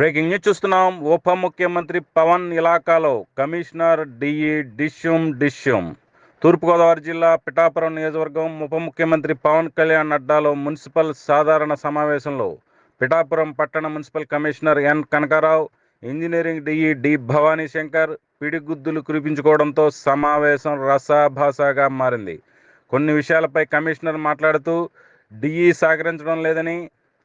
Breaking news చూస్తున్నాం. ఉప ముఖ్యమంత్రి పవన్ ఇలాకాలో కమిషనర్ డిఈ డిష్యూమ్. తూర్పుగోదావరి జిల్లా పిఠాపురం నియోజకవర్గం ఉప ముఖ్యమంత్రి పవన్ కళ్యాణ్ అడ్డాలో మున్సిపల్ సాధారణ సమావేశంలో పిఠాపురం పట్టణ municipal commissioner N Kanakarao, engineering DE D Bhavani Shankar పిడిగుద్దులు కురిపించుకోవడంతో సమావేశం రసాభాసాగా మారింది. కొన్ని విషయాలపై కమిషనర్ మాట్లాడుతూ డిఈ సహకరించడం లేదని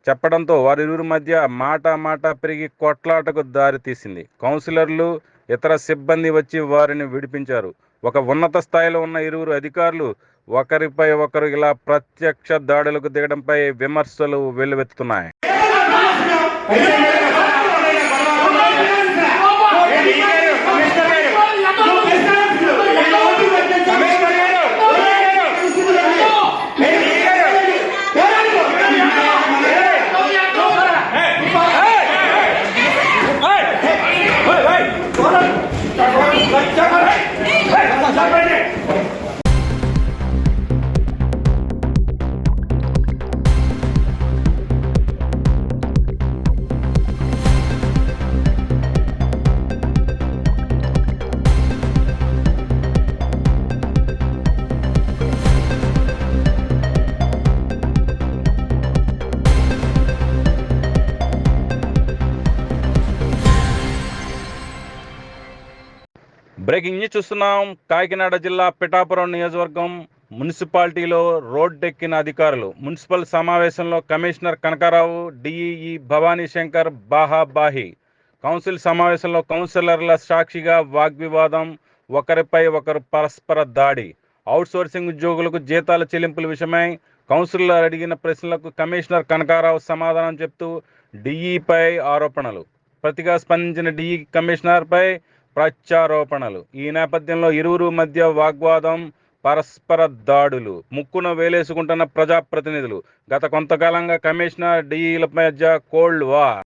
చెప్పడంతో వారిరువురి మధ్య మాట పెరిగి కొట్లాటకు దారితీసింది. కౌన్సిలర్లు, ఇతర సిబ్బంది వచ్చి వారిని విడిపించారు. ఒక ఉన్నత స్థాయిలో ఉన్న ఇరువురు అధికారులు ఒకరిపై ఒకరు ఇలా ప్రత్యక్ష దాడులకు దిగడంపై విమర్శలు వెల్లువెత్తుతున్నాయి. బ్రేకింగ్ న్యూస్ చూస్తున్నాం. కాకినాడ జిల్లా పిఠాపురం నియోజకవర్గం మున్సిపాలిటీలో రోడ్డెక్కిన అధికారులు. మున్సిపల్ సమావేశంలో కమిషనర్ కనకారావు, డిఈ భవానీ శంకర్ బాహాబాహి. కౌన్సిల్ సమావేశంలో కౌన్సిలర్ల సాక్షిగా వాగ్వివాదం, ఒకరిపై ఒకరు పరస్పర దాడి. అవుట్సోర్సింగ్ ఉద్యోగులకు జీతాల చెల్లింపుల విషయమై కౌన్సిలర్ అడిగిన ప్రశ్నలకు కమిషనర్ కనకారావు సమాధానం చెప్తూ డిఈపై ఆరోపణలు. ప్రతిగా స్పందించిన డిఈ కమిషనర్పై ప్రత్యారోపణలు. ఈ నేపథ్యంలో ఇరువురు మధ్య వాగ్వాదం, పరస్పర దాడులు. ముక్కున వేలేసుకుంటున్న ప్రజాప్రతినిధులు. గత కొంతకాలంగా కమిషనర్ డిఈల మధ్య కోల్డ్ వార్.